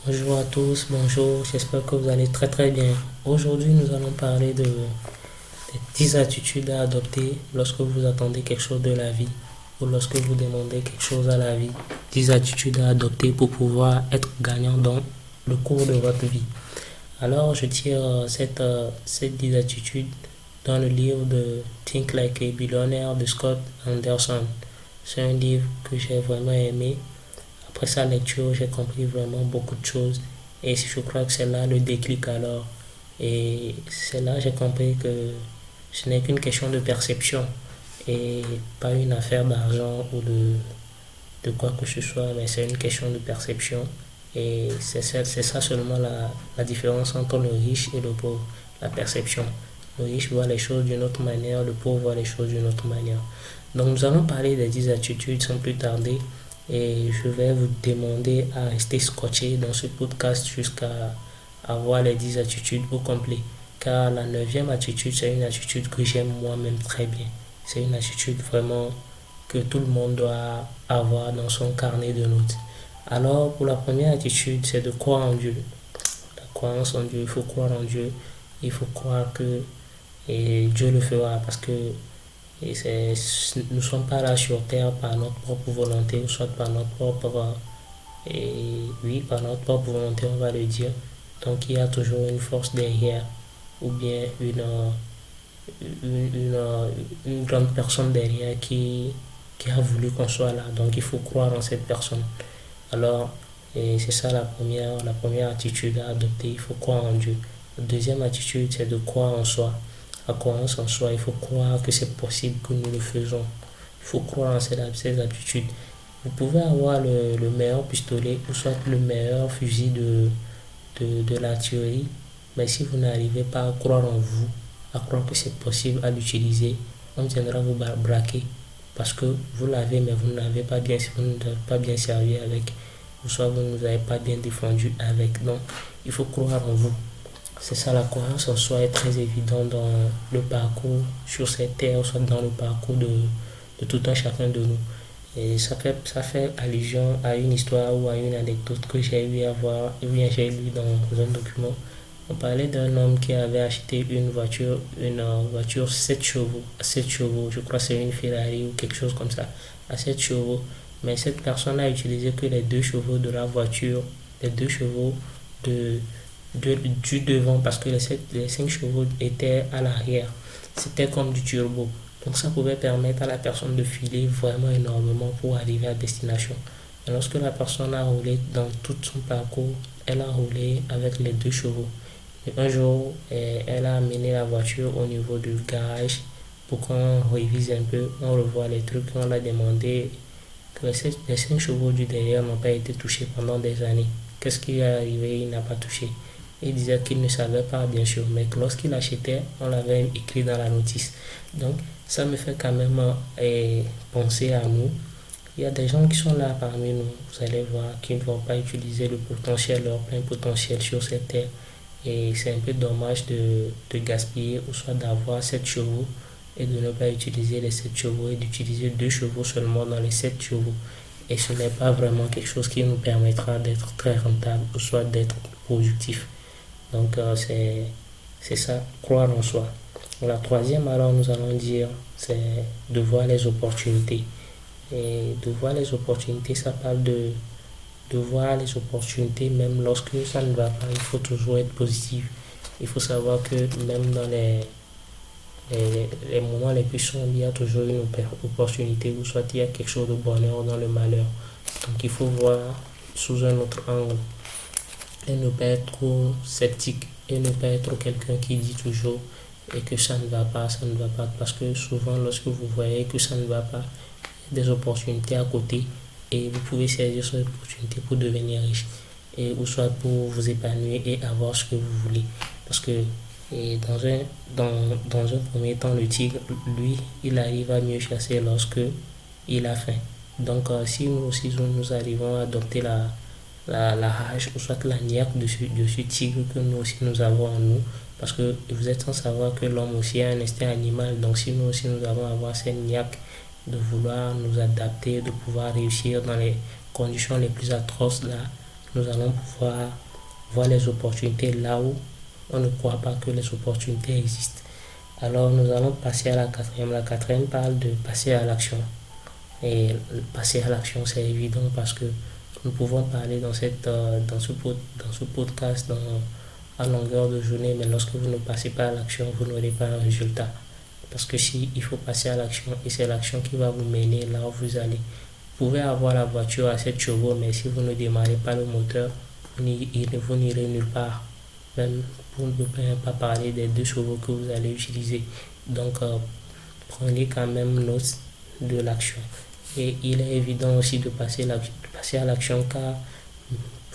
Bonjour à tous, bonjour, j'espère que vous allez très très bien. Aujourd'hui, nous allons parler des 10 attitudes à adopter lorsque vous attendez quelque chose de la vie ou lorsque vous demandez quelque chose à la vie. 10 attitudes à adopter pour pouvoir être gagnant dans le cours de votre vie. Alors, je tire ces 10 attitudes dans le livre de Think Like a Billionaire de Scott Anderson. C'est un livre que j'ai vraiment aimé. Après sa lecture, j'ai compris vraiment beaucoup de choses. Et je crois que c'est là le déclic alors. Et c'est là que j'ai compris que ce n'est qu'une question de perception et pas une affaire d'argent ou de quoi que ce soit, mais c'est une question de perception. Et c'est ça seulement la différence entre le riche et le pauvre, la perception. Le riche voit les choses d'une autre manière, le pauvre voit les choses d'une autre manière. Donc nous allons parler des 10 attitudes sans plus tarder et je vais vous demander à rester scotché dans ce podcast jusqu'à avoir les 10 attitudes au complet. Car la neuvième attitude, c'est une attitude que j'aime moi-même très bien. C'est une attitude vraiment que tout le monde doit avoir dans son carnet de notes. Alors, pour la première attitude, c'est de croire en Dieu. La croyance en Dieu, il faut croire en Dieu. Il faut croire que Dieu le fera parce que nous ne sommes pas là sur terre par notre propre volonté ou soit par notre propre oui, par notre propre volonté, on va le dire. Donc, il y a toujours une force derrière ou bien une grande personne derrière qui a voulu qu'on soit là. Donc, il faut croire en cette personne. Alors, c'est ça la première attitude à adopter. Il faut croire en Dieu. La deuxième attitude, c'est de croire en soi. La croyance en soi, il faut croire que c'est possible que nous le faisons. Il faut croire en ces attitudes. Vous pouvez avoir le meilleur pistolet ou soit le meilleur fusil de l'artillerie, mais si vous n'arrivez pas à croire en vous, à croire que c'est possible à l'utiliser, on viendra vous braquer parce que vous l'avez, mais vous n'avez pas bien, vous n'avez pas bien servi avec, ou soit vous ne vous avez pas bien défendu avec. Donc, il faut croire en vous. C'est ça, la croyance en soi est très évidente dans le parcours sur cette terre, soit dans le parcours de tout un chacun de nous. Et ça fait allusion à une histoire ou à une anecdote que j'ai eu à voir, ou bien j'ai lu dans un document. On parlait d'un homme qui avait acheté une voiture 7 chevaux, 7 chevaux, je crois que c'est une Ferrari ou quelque chose comme ça, à 7 chevaux. Mais cette personne a utilisé que les 2 chevaux de la voiture, les 2 chevaux de, du devant parce que les 5 chevaux étaient à l'arrière. C'était comme du turbo. Donc ça pouvait permettre à la personne de filer vraiment énormément pour arriver à destination. Et lorsque la personne a roulé dans tout son parcours, elle a roulé avec les 2 chevaux. Et un jour, elle a amené la voiture au niveau du garage pour qu'on révise un peu, on revoit les trucs, on l'a demandé que les 5 chevaux du derrière n'ont pas été touchés pendant des années. Qu'est-ce qui est arrivé? Il n'a pas touché. Il disait qu'il ne savait pas, bien sûr, mais que lorsqu'il achetait, on l'avait écrit dans la notice. Donc, ça me fait quand même penser à nous. Il y a des gens qui sont là parmi nous, vous allez voir, qui ne vont pas utiliser le potentiel, leur plein potentiel sur cette terre. Et c'est un peu dommage de gaspiller ou soit d'avoir 7 chevaux et de ne pas utiliser les 7 chevaux et d'utiliser 2 chevaux seulement dans les 7 chevaux. Et ce n'est pas vraiment quelque chose qui nous permettra d'être très rentable ou soit d'être productif. Donc c'est ça, croire en soi. La troisième, alors nous allons dire, c'est de voir les opportunités. Et de voir les opportunités, ça parle de voir les opportunités même lorsque ça ne va pas. Il faut toujours être positif. Il faut savoir que même dans les moments les plus sombres, il y a toujours une opportunité ou soit il y a quelque chose de bonheur dans le malheur. Donc il faut voir sous un autre angle et ne pas être trop sceptique et ne pas être quelqu'un qui dit toujours et que ça ne va pas, ça ne va pas. Parce que souvent, lorsque vous voyez que ça ne va pas, il y a des opportunités à côté et vous pouvez saisir cette opportunité pour devenir riche et ou soit pour vous épanouir et avoir ce que vous voulez. Parce que dans un premier temps, le tigre, lui, il arrive à mieux chasser lorsque il a faim. Donc, si nous aussi nous arrivons à adopter la rage ou soit la niaque de ce tigre que nous aussi nous avons en nous, parce que vous êtes sans savoir que l'homme aussi a un instinct animal, donc si nous aussi nous avons à avoir cette niaque de vouloir nous adapter, de pouvoir réussir dans les conditions les plus atroces là, nous allons pouvoir voir les opportunités là où on ne croit pas que les opportunités existent. Alors nous allons passer à la quatrième. La quatrième parle de passer à l'action. Et passer à l'action, c'est évident parce que nous pouvons parler dans ce podcast à longueur de journée, mais lorsque vous ne passez pas à l'action, vous n'aurez pas un résultat. Parce que si il faut passer à l'action, et c'est l'action qui va vous mener là où vous allez. Vous pouvez avoir la voiture à 7 chevaux, mais si vous ne démarrez pas le moteur, vous n'irez nulle part. Même pour ne pas parler des 2 chevaux que vous allez utiliser. Donc, prenez quand même note de l'action. Et il est évident aussi de passer à l'action car,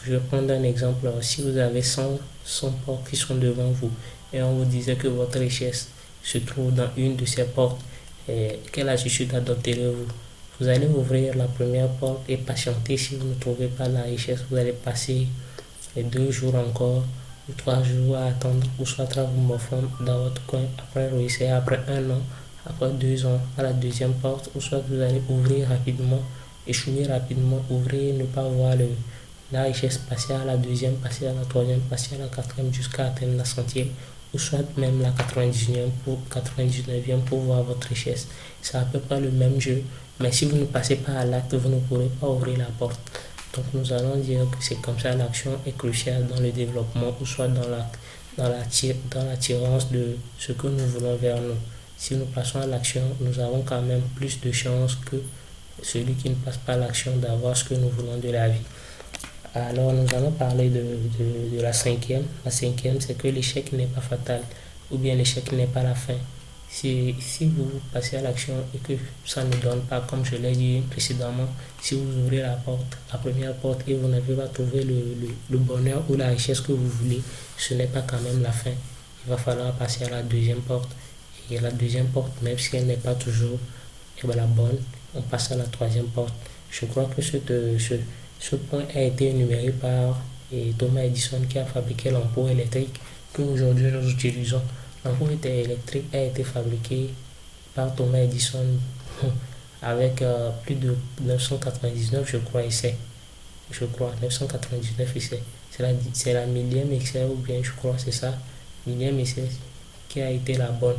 je vais prendre un exemple, si vous avez 100 portes qui sont devant vous et on vous disait que votre richesse se trouve dans une de ces portes, quelle attitude adopterez-vous? Vous allez ouvrir la première porte et patienter. Si vous ne trouvez pas la richesse, vous allez passer 2 jours encore ou 3 jours à attendre, ou soit à vous morfondre dans votre coin, après réussir après 1 an, après 2 ans à la deuxième porte, ou soit vous allez ouvrir rapidement, échouer rapidement, ouvrir, ne pas voir la richesse, passer à la deuxième, passer à la troisième, passer à la quatrième jusqu'à atteindre la centième, ou soit même la 99e pour voir votre richesse. C'est à peu près le même jeu, mais si vous ne passez pas à l'acte, vous ne pourrez pas ouvrir la porte. Donc nous allons dire que c'est comme ça, l'action est cruciale dans le développement, ou soit dans l'attirance de ce que nous voulons vers nous. Si nous passons à l'action, nous avons quand même plus de chances que celui qui ne passe pas à l'action d'avoir ce que nous voulons de la vie. Alors nous allons parler de la cinquième. La cinquième, c'est que l'échec n'est pas fatal, ou bien l'échec n'est pas la fin. Si vous passez à l'action et que ça ne donne pas, comme je l'ai dit précédemment, si vous ouvrez la première porte et vous n'avez pas trouvé le bonheur ou la richesse que vous voulez, ce n'est pas quand même la fin. Il va falloir passer à la deuxième porte. Et la deuxième porte, même si elle n'est pas toujours la bonne, on passe à la troisième porte. Je crois que ce point a été énuméré par Thomas Edison, qui a fabriqué l'ampoule électrique qu'aujourd'hui nous utilisons. L'ampoule électrique a été fabriquée par Thomas Edison avec plus de 999, je crois, essais. Je crois, 999 essais. C'est la millième essai, ou bien je crois c'est ça, millième essai qui a été la bonne.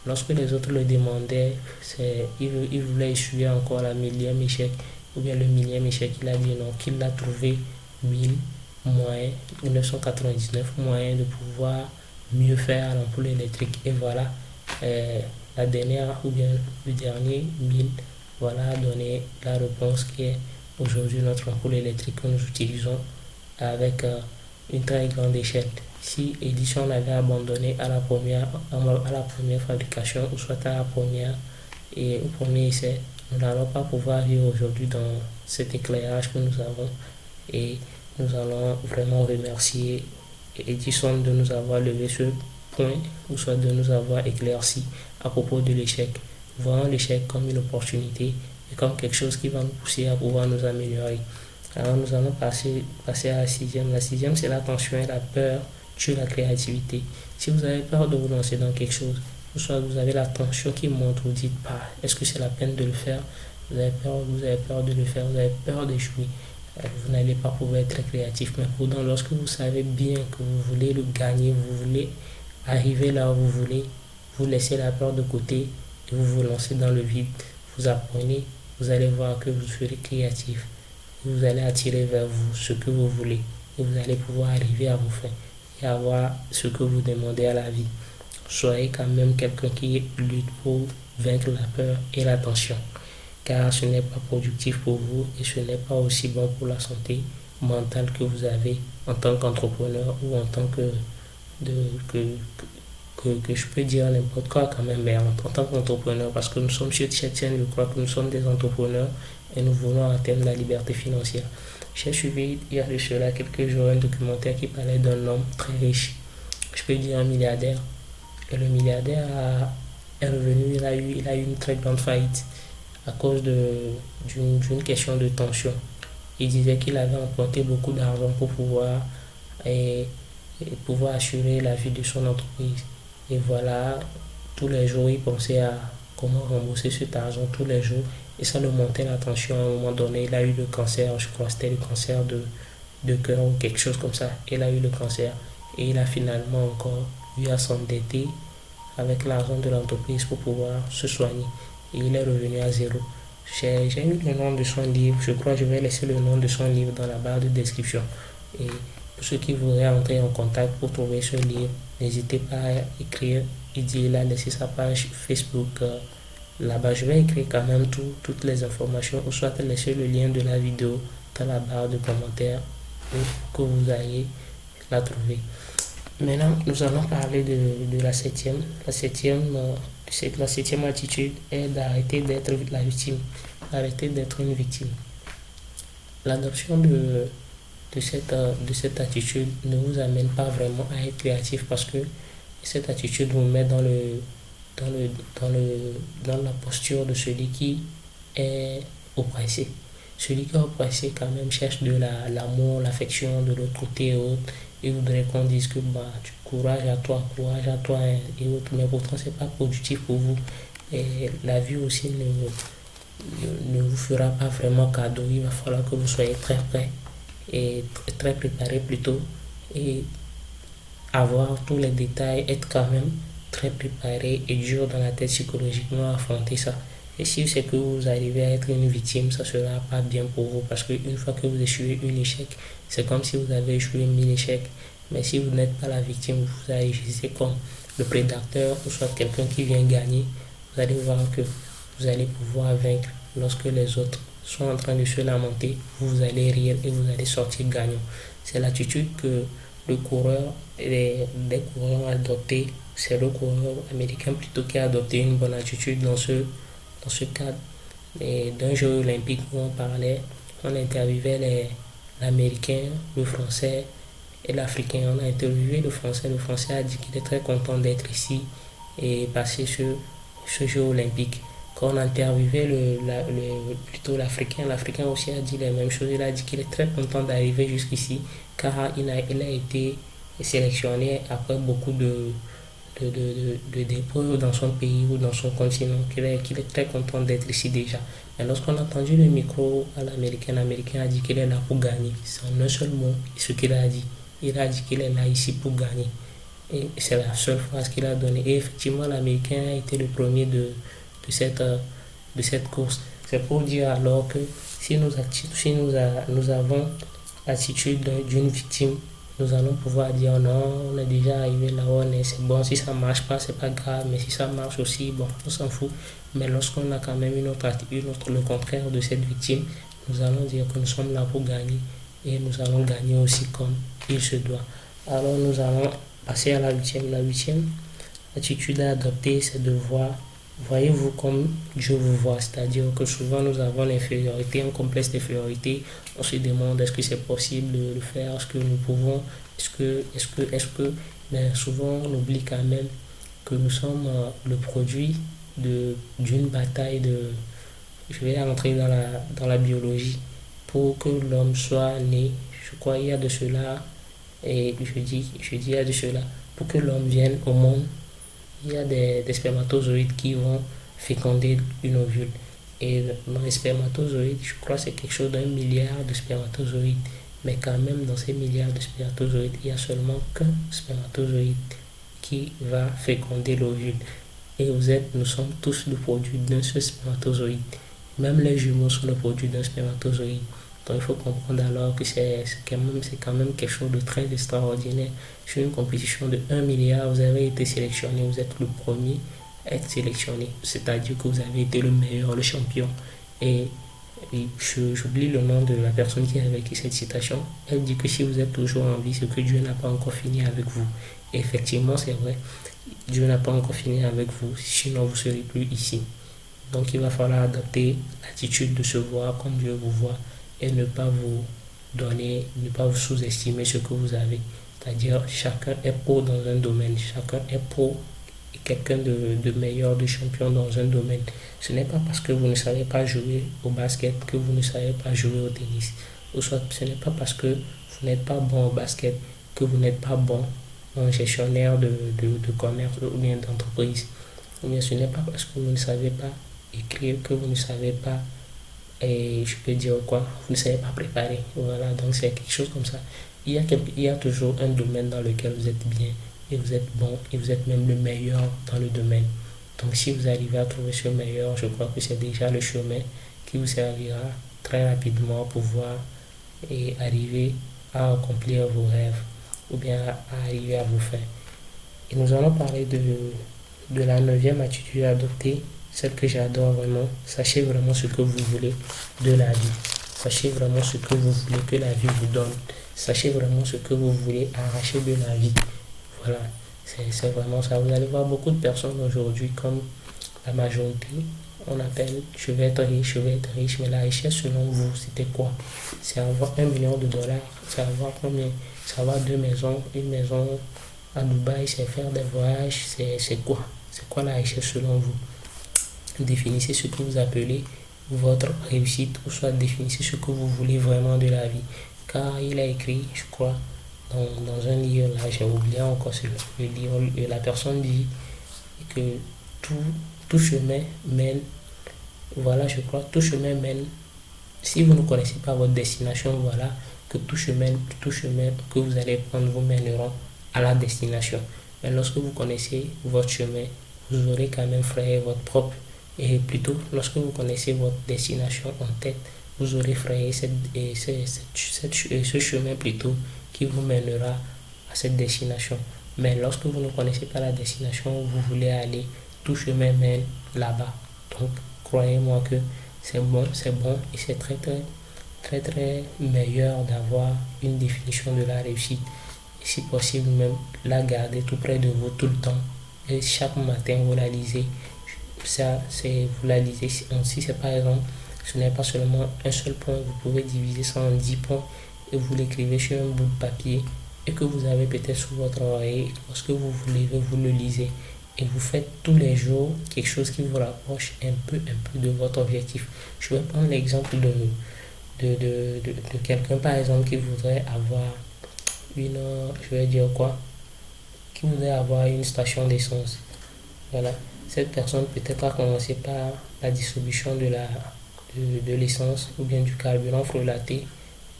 Lorsque les autres le demandaient, il voulait essuyer encore la millième échec, ou bien le millième échec. Il a dit non, qu'il a trouvé 1000 moyens, 999 moyens de pouvoir mieux faire l'ampoule électrique. Et voilà, la dernière, ou bien le dernier 1000, voilà, a donné la réponse qui est aujourd'hui notre ampoule électrique que nous utilisons avec une très grande échelle. Si Edison avait abandonné à la première fabrication, ou soit à la première et au premier essai, nous n'allons pas pouvoir vivre aujourd'hui dans cet éclairage que nous avons. Et nous allons vraiment remercier Edison de nous avoir levé ce point, ou soit de nous avoir éclairci à propos de l'échec. Voyons l'échec comme une opportunité et comme quelque chose qui va nous pousser à pouvoir nous améliorer. Alors nous allons passer à la sixième. La sixième, c'est l'attention et la peur tue la créativité. Si vous avez peur de vous lancer dans quelque chose, ou soit vous avez la tension qui monte, vous dites pas, est-ce que c'est la peine de le faire? Vous avez peur de le faire, vous avez peur d'échouer. Vous n'allez pas pouvoir être très créatif. Mais pourtant, lorsque vous savez bien que vous voulez le gagner, vous voulez arriver là où vous voulez, vous laissez la peur de côté et vous vous lancez dans le vide. Vous apprenez, vous allez voir que vous serez créatif. Vous allez attirer vers vous ce que vous voulez et vous allez pouvoir arriver à vos fins et avoir ce que vous demandez à la vie. Soyez quand même quelqu'un qui lutte pour vaincre la peur et la tension, car ce n'est pas productif pour vous et ce n'est pas aussi bon pour la santé mentale que vous avez en tant qu'entrepreneur, ou en tant que je peux dire n'importe quoi quand même, mais en tant qu'entrepreneur, parce que nous sommes sur cette chaîne, je crois que nous sommes des entrepreneurs et nous voulons atteindre la liberté financière. J'ai suivi il y a de cela quelques jours un documentaire qui parlait d'un homme très riche, je peux dire un milliardaire, et le milliardaire est revenu, il a eu une très grande faillite à cause d'une question de tension. Il disait qu'il avait emprunté beaucoup d'argent pour pouvoir assurer la vie de son entreprise. Et voilà, tous les jours, il pensait à comment rembourser cet argent tous les jours. Et ça le montait la tension. À un moment donné, il a eu le cancer, je crois que c'était le cancer de cœur ou quelque chose comme ça. Il a eu le cancer et il a finalement encore eu à s'endetter avec l'argent de l'entreprise pour pouvoir se soigner. Et il est revenu à zéro. J'ai eu le nom de son livre. Je crois que je vais laisser le nom de son livre dans la barre de description. Et pour ceux qui voudraient entrer en contact pour trouver ce livre, n'hésitez pas à écrire. Il a laissé sa page Facebook là-bas. Je vais écrire quand même toutes les informations ou soit laisser le lien de la vidéo dans la barre de commentaires pour que vous ayez la trouver. Maintenant, nous allons parler de la septième. La septième attitude est d'arrêter d'être la victime, arrêter d'être une victime. L'adoption de cette attitude ne vous amène pas vraiment à être créatif parce que cette attitude vous met dans la posture de celui qui est oppressé. Celui qui est oppressé quand même cherche de l'amour, l'affection de l'autre côté et autres. Il voudrait qu'on dise que courage à toi et autres, mais pourtant c'est pas productif pour vous. Et la vie aussi ne vous fera pas vraiment cadeau. Il va falloir que vous soyez très prêt et très préparé plutôt et avoir tous les détails, être quand même très préparé et dur dans la tête psychologiquement à affronter ça. Et si c'est que vous arrivez à être une victime, ça sera pas bien pour vous parce qu'une fois que vous échouez un échec, c'est comme si vous avez échoué 1000 échecs. Mais si vous n'êtes pas la victime, vous agissez comme le prédateur ou soit quelqu'un qui vient gagner, vous allez voir que vous allez pouvoir vaincre lorsque les autres sont en train de se lamenter, vous allez rire et vous allez sortir gagnant. C'est l'attitude que le coureur et des coureurs adoptés, c'est le coureur américain plutôt qui a adopté une bonne attitude dans ce cadre. Et d'un jeu olympique où on parlait, on interviewait l'américain, le français et l'africain. On a interviewé le français. Le français a dit qu'il est très content d'être ici et passer ce jeu olympique. Quand on a interviewé plutôt l'Africain aussi a dit les mêmes choses. Il a dit qu'il est très content d'arriver jusqu'ici car il a été sélectionné après beaucoup de dépôts dans son pays ou dans son continent, qu'il est très content d'être ici déjà. Mais lorsqu'on a tendu le micro à l'américain a dit qu'il est là pour gagner. C'est en un seul mot ce qu'il a dit. Il a dit qu'il est là ici pour gagner. Et c'est la seule phrase qu'il a donnée. Et effectivement, l'américain a été le premier de cette course. C'est pour dire alors que si nous avons l'attitude d'une victime, nous allons pouvoir dire non, on est déjà arrivé là-haut, c'est bon, si ça marche pas, c'est pas grave, mais si ça marche aussi, bon, on s'en fout. Mais lorsqu'on a quand même une autre attitude, le contraire de cette victime, nous allons dire que nous sommes là pour gagner et nous allons gagner aussi comme il se doit. Alors nous allons passer à la huitième. La huitième attitude à adopter, c'est de voir, voyez-vous comme Dieu vous voit, c'est-à-dire que souvent nous avons l'infériorité, un complexe d'infériorité, on se demande est-ce que c'est possible de le faire, est-ce que nous pouvons, mais souvent on oublie quand même que nous sommes le produit d'une bataille je vais entrer dans la biologie, pour que l'homme soit né, je crois il y a de cela, et je dis il y a de cela, pour que l'homme vienne au monde, il y a des spermatozoïdes qui vont féconder une ovule. Et dans les spermatozoïdes, je crois que c'est quelque chose d'1 milliard de spermatozoïdes. Mais quand même, dans ces milliards de spermatozoïdes, il n'y a seulement qu'un spermatozoïde qui va féconder l'ovule. Et nous sommes tous le produit d'un seul spermatozoïde. Même les jumeaux sont le produit d'un spermatozoïde. Donc il faut comprendre alors que c'est quand même quelque chose de très extraordinaire. Sur une compétition de 1 milliard, vous avez été sélectionné, vous êtes le premier à être sélectionné. C'est-à-dire que vous avez été le meilleur, le champion. Et j'oublie le nom de la personne qui a vécu cette citation. Elle dit que si vous êtes toujours en vie, c'est que Dieu n'a pas encore fini avec vous. Et effectivement, c'est vrai. Dieu n'a pas encore fini avec vous, sinon vous ne serez plus ici. Donc il va falloir adopter l'attitude de se voir comme Dieu vous voit et ne pas vous sous-estimer ce que vous avez. C'est-à-dire chacun est pro dans un domaine, chacun est pro et quelqu'un de meilleur, de champion dans un domaine. Ce n'est pas parce que vous ne savez pas jouer au basket que vous ne savez pas jouer au tennis. Ou soit ce n'est pas parce que vous n'êtes pas bon au basket que vous n'êtes pas bon en gestionnaire de commerce ou bien d'entreprise. Ou bien ce n'est pas parce que vous ne savez pas écrire que vous ne savez pas et je peux dire quoi, vous ne savez pas préparer. Voilà, donc c'est quelque chose comme ça. Il y a toujours un domaine dans lequel vous êtes bien et vous êtes bon et vous êtes même le meilleur dans le domaine. Donc si vous arrivez à trouver ce meilleur, je crois que c'est déjà le chemin qui vous servira très rapidement pour pouvoir et arriver à accomplir vos rêves ou bien à arriver à vos fins. Et nous allons parler de la neuvième attitude à adopter, celle que j'adore vraiment. Sachez vraiment ce que vous voulez de la vie. Sachez vraiment ce que vous voulez que la vie vous donne. Sachez vraiment ce que vous voulez arracher de la vie. Voilà, c'est vraiment ça. Vous allez voir beaucoup de personnes aujourd'hui, comme la majorité, on appelle je vais être riche, je vais être riche. Mais la richesse, selon vous, c'était quoi? C'est avoir 1 million de dollars. C'est avoir combien? C'est avoir 2 maisons, une maison à Dubaï, c'est faire des voyages. C'est quoi? C'est quoi la richesse selon vous? Définissez ce que vous appelez votre réussite, ou soit définissez ce que vous voulez vraiment de la vie. Car il a écrit, je crois, dans un livre, là, j'ai oublié encore le livre, et la personne dit que tout, tout chemin mène, voilà, je crois, tout chemin mène, si vous ne connaissez pas votre destination, voilà, que tout chemin que vous allez prendre vous mèneront à la destination. Mais lorsque vous connaissez votre chemin, vous aurez quand même frayé votre propre. Et plutôt, lorsque vous connaissez votre destination en tête, vous aurez frayé ce chemin plutôt qui vous mènera à cette destination. Mais lorsque vous ne connaissez pas la destination où vous voulez aller, tout chemin mène là-bas. Donc, croyez-moi que c'est bon et c'est très, très, très, très meilleur d'avoir une définition de la réussite. Et si possible, même la garder tout près de vous tout le temps. Et chaque matin, vous la lisez. Ça, vous la lisez. Si c'est par exemple, ce n'est pas seulement un seul point, vous pouvez diviser ça en 10 points et vous l'écrivez sur un bout de papier et que vous avez peut-être sous votre oreille. Lorsque vous vous levez, vous le lisez et vous faites tous les jours quelque chose qui vous rapproche un peu de votre objectif. Je vais prendre l'exemple de quelqu'un par exemple qui voudrait avoir je vais dire quoi, qui voudrait avoir une station d'essence. Voilà, cette personne peut-être a commencé par la distribution de l'essence ou bien du carburant frelaté.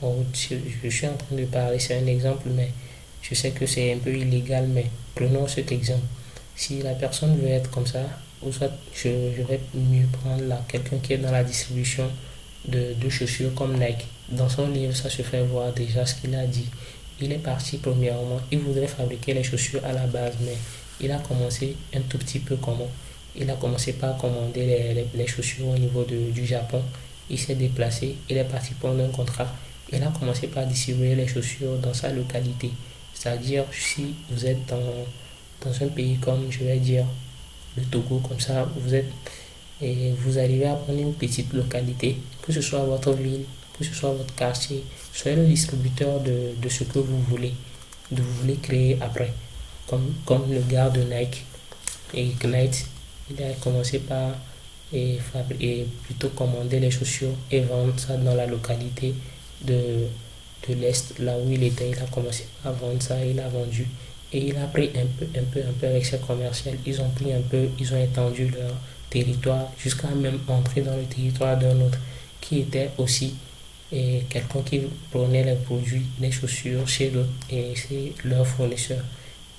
Bon, je suis en train de parler, c'est un exemple, mais je sais que c'est un peu illégal, mais prenons cet exemple. Si la personne veut être comme ça, ou soit je vais mieux prendre là, quelqu'un qui est dans la distribution de chaussures comme Nike. Dans son livre, ça se fait voir déjà ce qu'il a dit. Il est parti premièrement, il voudrait fabriquer les chaussures à la base, mais il a commencé un tout petit peu comment. Il a commencé par commander les chaussures au niveau du Japon. Il s'est déplacé, il est parti prendre un contrat. Il a commencé par distribuer les chaussures dans sa localité. C'est-à-dire, si vous êtes dans un pays comme, je vais dire, le Togo, comme ça, et vous arrivez à prendre une petite localité, que ce soit votre ville, que ce soit votre quartier, soyez le distributeur de ce que vous voulez créer après. Comme le gars de Nike et Ignite, il a commencé par plutôt commander les chaussures et vendre ça dans la localité de l'Est, là où il était. Il a commencé à vendre ça, il a vendu et il a pris un peu avec ses commerciaux. Ils ont pris un peu, ils ont étendu leur territoire jusqu'à même entrer dans le territoire d'un autre qui était aussi quelqu'un qui prenait les produits, les chaussures chez l'autre et c'est leur fournisseur.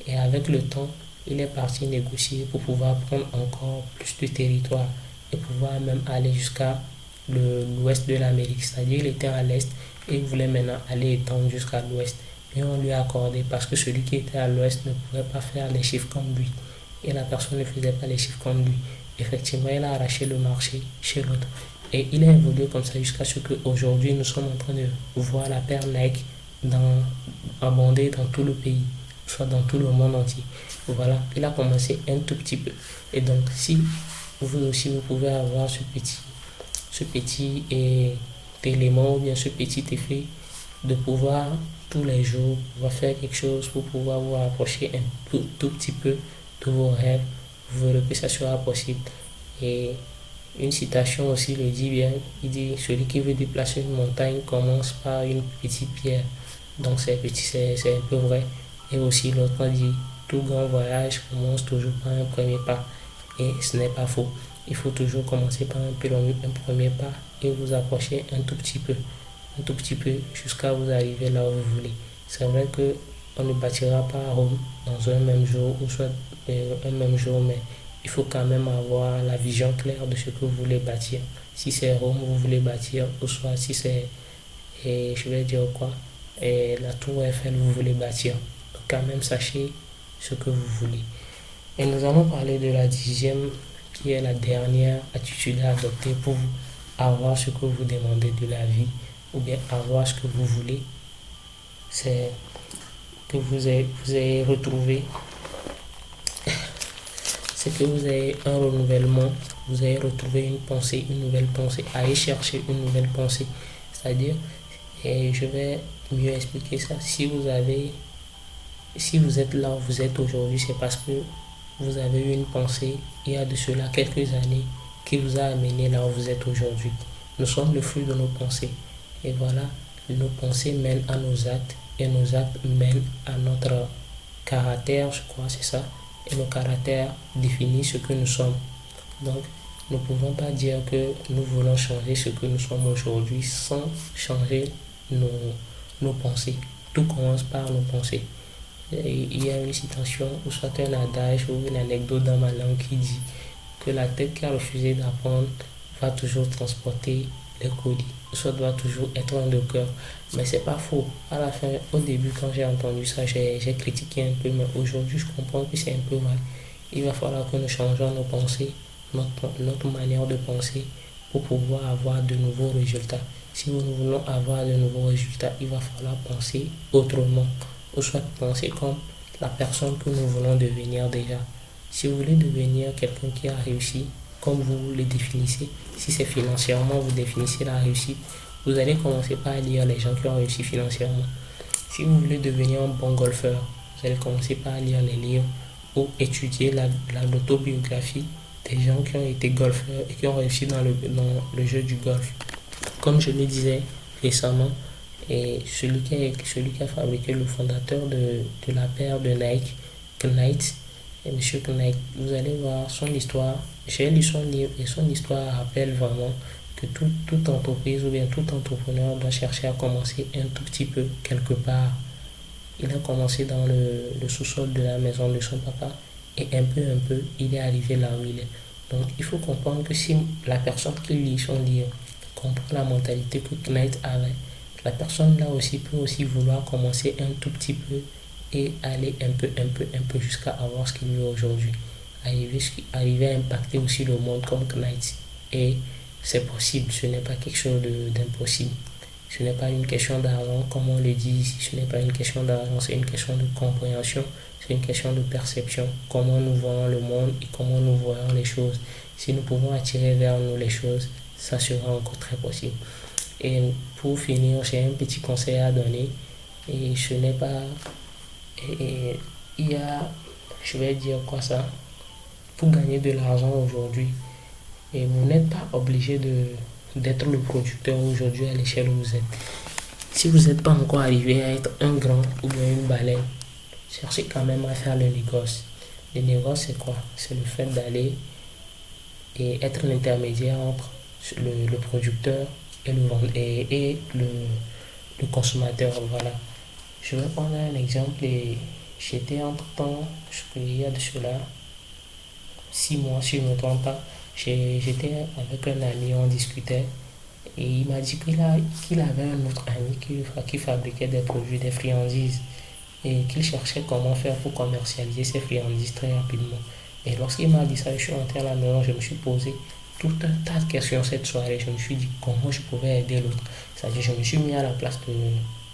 Et avec le temps, il est parti négocier pour pouvoir prendre encore plus de territoire et pouvoir même aller jusqu'à l'ouest de l'Amérique. C'est-à-dire il était à l'est et il voulait maintenant aller étendre jusqu'à l'ouest. Mais on lui a accordé parce que celui qui était à l'ouest ne pouvait pas faire les chiffres comme lui. Et la personne ne faisait pas les chiffres comme lui. Effectivement, il a arraché le marché chez l'autre. Et il a évolué comme ça jusqu'à ce qu'aujourd'hui, nous sommes en train de voir la paire Nike abonder dans tout le pays, soit dans tout le monde entier. Voilà, il a commencé un tout petit peu. Et donc, si vous aussi, vous pouvez avoir ce petit élément ou bien ce petit effet de pouvoir tous les jours pouvoir faire quelque chose pour pouvoir vous rapprocher un tout petit peu de vos rêves, vous verrez que ça sera possible. Et une citation aussi le dit bien, il dit celui qui veut déplacer une montagne commence par une petite pierre. Donc c'est un peu vrai. Et aussi l'autre dit tout grand voyage commence toujours par un premier pas. Et ce n'est pas faux. Il faut toujours commencer par un premier pas et vous approchez un tout petit peu jusqu'à vous arriver là où vous voulez. C'est vrai que on ne bâtira pas Rome dans un même jour ou soit un même jour, mais il faut quand même avoir la vision claire de ce que vous voulez bâtir. Si c'est Rome, vous voulez bâtir, ou soit si c'est, je vais dire quoi, la tour Eiffel, vous voulez bâtir. Donc quand même, sachez ce que vous voulez. Et nous allons parler de la 10e, qui est la dernière attitude à adopter pour avoir ce que vous demandez de la vie, ou bien avoir ce que vous voulez. C'est que vous ayez retrouvé, c'est que vous ayez un renouvellement, vous ayez retrouvé une nouvelle pensée, allez chercher une nouvelle pensée. C'est-à-dire, et je vais mieux expliquer ça, si vous êtes là où vous êtes aujourd'hui, c'est parce que vous avez eu une pensée il y a de cela quelques années qui vous a amené là où vous êtes aujourd'hui. Nous sommes le fruit de nos pensées. Et voilà, nos pensées mènent à nos actes et nos actes mènent à notre caractère, je crois, c'est ça. Et nos caractères définissent ce que nous sommes. Donc, nous ne pouvons pas dire que nous voulons changer ce que nous sommes aujourd'hui sans changer nos pensées. Tout commence par nos pensées. Et il y a une citation ou soit un adage ou une anecdote dans ma langue qui dit que la tête qui a refusé d'apprendre va toujours transporter les colis, soit doit toujours être un de cœur. Mais c'est pas faux. À la fin, au début, quand j'ai entendu ça, j'ai critiqué un peu, mais aujourd'hui, je comprends que c'est un peu mal. Il va falloir que nous changeons nos pensées, notre manière de penser pour pouvoir avoir de nouveaux résultats. Si nous voulons avoir de nouveaux résultats, il va falloir penser autrement, ou soit penser comme la personne que nous voulons devenir déjà. Si vous voulez devenir quelqu'un qui a réussi, comme vous le définissez, si c'est financièrement, vous définissez la réussite, vous allez commencer par lire les gens qui ont réussi financièrement. Si vous voulez devenir un bon golfeur, vous allez commencer par lire les livres ou étudier l'autobiographie des gens qui ont été golfeurs et qui ont réussi dans le jeu du golf. Comme je le disais récemment, et celui qui a fabriqué le fondateur de la paire de Nike, Knight, et Monsieur Knight, vous allez voir son histoire. J'ai lu son livre et son histoire rappelle vraiment que toute entreprise ou bien tout entrepreneur doit chercher à commencer un tout petit peu quelque part. Il a commencé dans le sous-sol de la maison de son papa et un peu, il est arrivé là où il est. Donc il faut comprendre que si la personne qui lit son livre comprend la mentalité que Knight avait, la personne là aussi peut aussi vouloir commencer un tout petit peu et aller un peu jusqu'à avoir ce qu'il veut aujourd'hui. Arriver à impacter aussi le monde comme Knight. Et c'est possible, ce n'est pas quelque chose d'impossible. Ce n'est pas une question d'argent, comme on le dit ici, ce n'est pas une question d'argent, c'est une question de compréhension, c'est une question de perception. Comment nous voyons le monde et comment nous voyons les choses. Si nous pouvons attirer vers nous les choses, ça sera encore très possible. Et pour finir, j'ai un petit conseil à donner. Et ce n'est pas... il y a... Je vais dire quoi ça? Pour gagner de l'argent aujourd'hui, et vous n'êtes pas obligé d'être le producteur aujourd'hui à l'échelle où vous êtes. Si vous n'êtes pas encore arrivé à être un grand ou bien une baleine, cherchez quand même à faire le négoce. Le négoce, c'est quoi? C'est le fait d'aller et être l'intermédiaire entre le producteur et le consommateur. Voilà. Je vais prendre un exemple. Et j'étais entre-temps, il y a de cela 6 mois, si je ne me trompe pas, j'étais avec un ami, on discutait, et il m'a dit qu'il avait un autre ami qui fabriquait des produits, des friandises, et qu'il cherchait comment faire pour commercialiser ses friandises très rapidement. Et lorsqu'il m'a dit ça, je suis rentré à la maison, je me suis posé tout un tas de questions cette soirée. Je me suis dit comment je pouvais aider l'autre. C'est-à-dire, je me suis mis à la place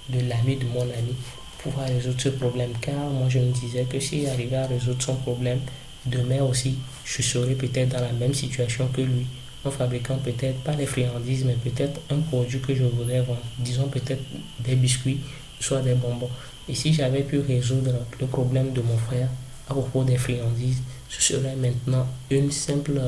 de l'ami de mon ami pour pouvoir résoudre ce problème. Car moi, je me disais que s'il arrivait à résoudre son problème, demain aussi, je serai peut-être dans la même situation que lui, en fabriquant peut-être pas des friandises, mais peut-être un produit que je voudrais vendre. Disons peut-être des biscuits, soit des bonbons. Et si j'avais pu résoudre le problème de mon frère à propos des friandises, ce serait maintenant une simple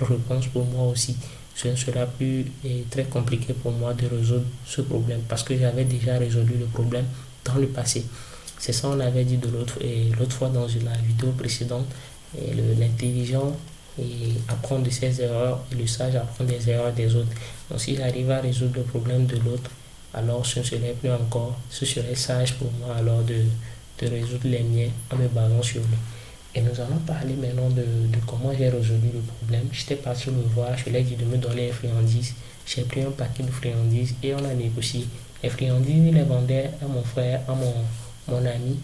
réponse pour moi aussi. Ce ne sera plus très compliqué pour moi de résoudre ce problème parce que j'avais déjà résolu le problème dans le passé. C'est ça on avait dit de l'autre fois dans la vidéo précédente. L'intelligence et apprend de ses erreurs et le sage apprend des erreurs des autres. Donc si j'arrive à résoudre le problème de l'autre, alors ce ne serait plus encore, ce serait sage pour moi alors de résoudre les miens en me basant sur lui. Et nous allons parler maintenant de comment j'ai résolu le problème. J'étais parti le voir, je lui ai dit de me donner les friandises. J'ai pris un paquet de friandises et on a négocié. Les friandises, il les vendait à mon frère, à mon ami,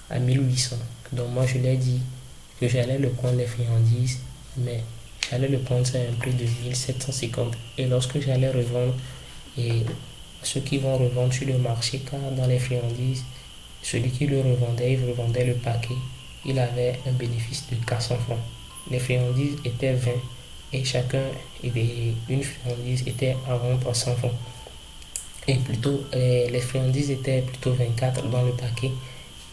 à 1800. Donc moi, je lui ai dit que j'allais le prendre les friandises, mais j'allais le prendre à un prix de 1750. Et lorsque j'allais revendre, et ceux qui vont revendre sur le marché, car dans les friandises, celui qui le revendait, il revendait le paquet, il avait un bénéfice de 400 francs. Les friandises étaient 20 et chacun, une friandise était à vendre à 100 francs. Et plutôt, les friandises étaient plutôt 24 dans le paquet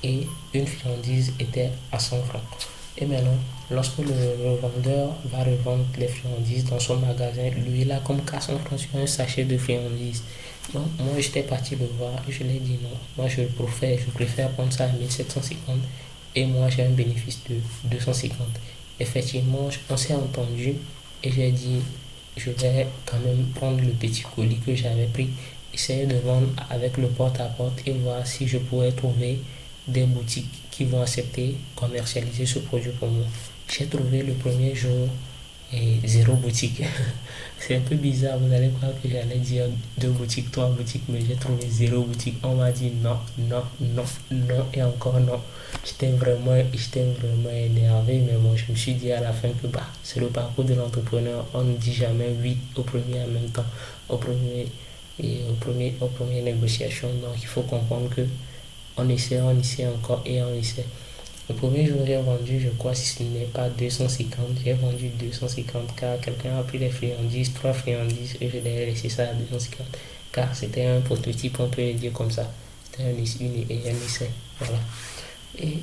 et une friandise était à 100 francs. Et maintenant, lorsque le revendeur va revendre les friandises dans son magasin, lui, il a comme 400 francs sur un sachet de friandises. Donc, moi, j'étais parti le voir et je lui ai dit non. Moi, je préfère prendre ça à 1750 et moi, j'ai un bénéfice de 250. Effectivement, on s'est entendu et j'ai dit je vais quand même prendre le petit colis que j'avais pris, essayer de vendre avec le porte-à-porte et voir si je pourrais trouver des boutiques qui vont accepter commercialiser ce produit pour moi. J'ai trouvé le premier jour et zéro boutique. C'est un peu bizarre, vous allez croire que j'allais dire deux boutiques, trois boutiques, mais j'ai trouvé zéro boutique. On m'a dit non, non, non, non et encore non. J'étais vraiment énervé, mais bon, je me suis dit à la fin que bah, c'est le parcours de l'entrepreneur. On ne dit jamais oui au premier en même temps, au premier aux premières négociations. Donc il faut comprendre que on essaie encore et on essaie. Le premier jour, j'ai vendu, je crois, si ce n'est pas 250, j'ai vendu 250 car quelqu'un a pris les friandises, trois friandises et je l'ai laissé ça à 250 car c'était un prototype, on peut le dire comme ça. C'était un essai. Voilà. Et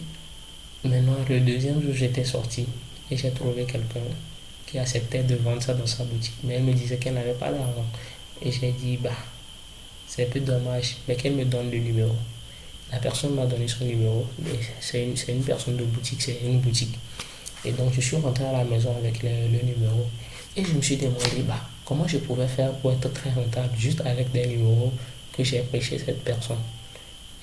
maintenant, le deuxième jour, j'étais sorti et j'ai trouvé quelqu'un qui acceptait de vendre ça dans sa boutique. Mais elle me disait qu'elle n'avait pas d'argent. Et j'ai dit, bah, c'est un peu dommage, mais qu'elle me donne le numéro. La personne m'a donné son numéro. C'est une personne de boutique, c'est une boutique. Et donc, je suis rentré à la maison avec le numéro. Et je me suis demandé, bah, comment je pouvais faire pour être très rentable juste avec des numéros que j'ai pris chez cette personne.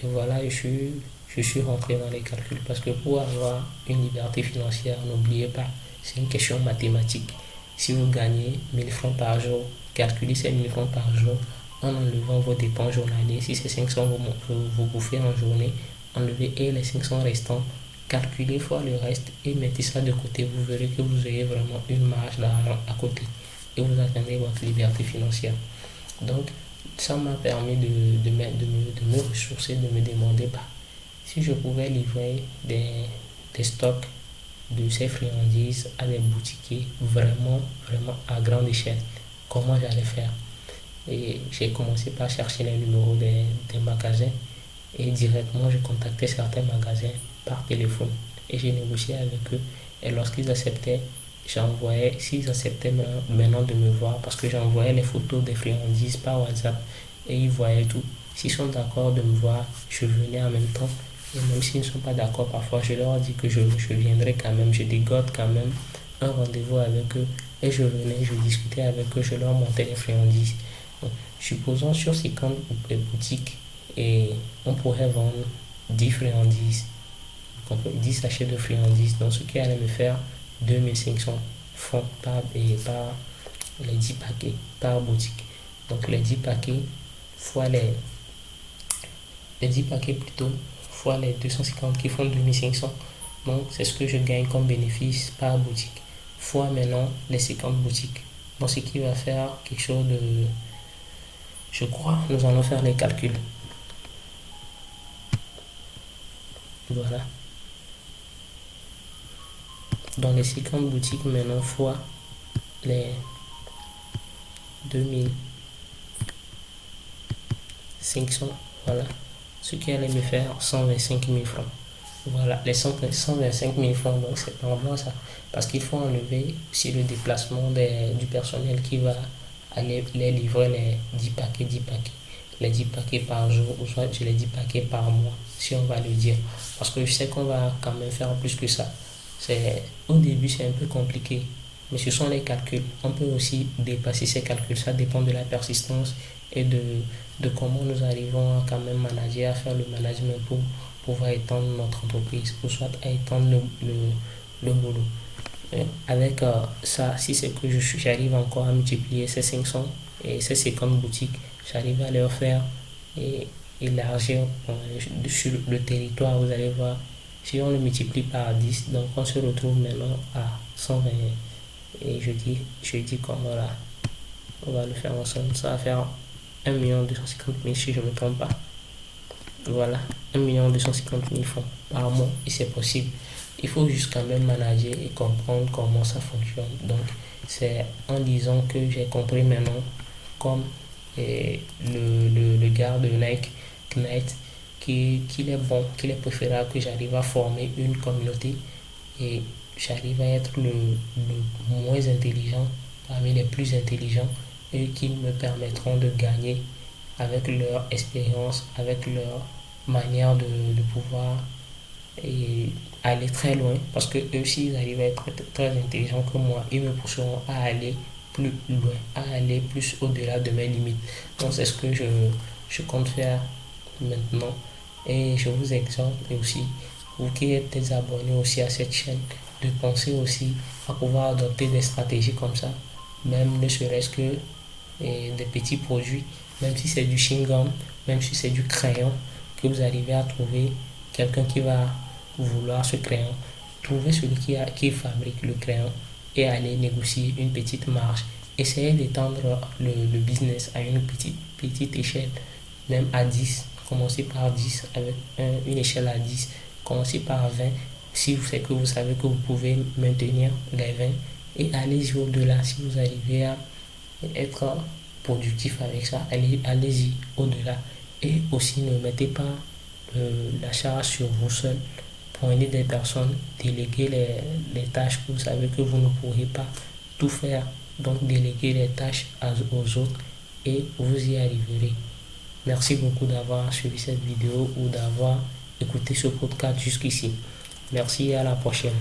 Et voilà, je suis rentré dans les calculs. Parce que pour avoir une liberté financière, n'oubliez pas, c'est une question mathématique. Si vous gagnez 1000 francs par jour, calculez ces 1000 francs par jour en enlevant vos dépenses journalières. Si c'est 500 vous bouffez en journée, enlevez et les 500 restants, calculez fois le reste et mettez ça de côté. Vous verrez que vous aurez vraiment une marge d'argent à côté et vous atteindrez votre liberté financière. Donc, ça m'a permis de me ressourcer, de me demander bah, si je pouvais livrer des stocks de ces friandises à des boutiquiers vraiment, vraiment à grande échelle, comment j'allais faire. Et j'ai commencé par chercher les numéros des magasins et directement je contactais certains magasins par téléphone et j'ai négocié avec eux. Et lorsqu'ils acceptaient, s'ils acceptaient maintenant de me voir, parce que j'envoyais les photos des friandises par WhatsApp et ils voyaient tout. S'ils sont d'accord de me voir, je venais en même temps. Et même s'ils ne sont pas d'accord, parfois je leur dis que je viendrai quand même, je dégote quand même un rendez-vous avec eux. Et je venais, je discutais avec eux, je leur montais les friandises. Donc, supposons sur 50 boutiques, et on pourrait vendre 10 friandises, 10 sachets de friandises, donc ce qui allait me faire 2500 francs par les 10 paquets par boutique. Donc les 10 paquets fois les 10 paquets plutôt fois les 250 qui font 2500. Donc c'est ce que je gagne comme bénéfice par boutique fois maintenant les 50 boutiques. Donc ce qui va faire quelque chose de, je crois, nous allons faire les calculs. Voilà. Dans les 50 boutiques maintenant fois les 2500, voilà, ce qui allait me faire 125 000 francs. Voilà, les 125 000 francs, donc c'est pas moi ça, parce qu'il faut enlever aussi le déplacement du personnel qui va aller les livrer les 10 paquets, les 10 paquets par jour, ou soit les 10 paquets par mois, si on va le dire, parce que je sais qu'on va quand même faire plus que ça. Au début, c'est un peu compliqué, mais ce sont les calculs. On peut aussi dépasser ces calculs. Ça dépend de la persistance et de comment nous arrivons à quand même manager, à faire le management pour pouvoir étendre notre entreprise, ou soit à étendre le boulot. Avec ça, si c'est que j'arrive encore à multiplier ces 500 et ces 50 boutiques, j'arrive à leur faire et élargir sur le territoire, vous allez voir, si on le multiplie par 10, donc on se retrouve maintenant à 120. Et je dis comme voilà, on va le faire ensemble. Ça va faire 1 250 000 si je ne me trompe pas. Voilà, 1 250 000 francs par mois et c'est possible. Il faut juste quand même manager et comprendre comment ça fonctionne. Donc, c'est en disant que j'ai compris maintenant, comme le gars de Nike, Knight, qu'il est bon, qu'il est préférable que j'arrive à former une communauté et j'arrive à être le moins intelligent parmi les plus intelligents et qui me permettront de gagner avec leur expérience, avec leur manière de pouvoir et aller très loin parce que eux aussi ils arrivent à être très intelligents que moi, ils me pousseront à aller plus loin, à aller plus au-delà de mes limites. Donc c'est ce que je compte faire maintenant et je vous exhorte aussi, vous qui êtes des abonnés aussi à cette chaîne, de penser aussi à pouvoir adopter des stratégies comme ça, même ne serait-ce que des petits produits, même si c'est du chewing-gum, même si c'est du crayon, que vous arrivez à trouver quelqu'un qui va vouloir ce crayon, trouvez celui qui fabrique le crayon et aller négocier une petite marge. Essayez d'étendre le business à une petite échelle, même à 10. Commencez par 10 avec une échelle à 10. Commencez par 20 si vous savez que vous pouvez maintenir les 20 et allez-y au-delà si vous arrivez à être productif avec ça. Allez-y au-delà. Et aussi ne mettez pas la charge sur vous seul. Prenez des personnes, déléguez les tâches que vous savez que vous ne pourrez pas tout faire. Donc déléguez les tâches aux autres et vous y arriverez. Merci beaucoup d'avoir suivi cette vidéo ou d'avoir écouté ce podcast jusqu'ici. Merci et à la prochaine.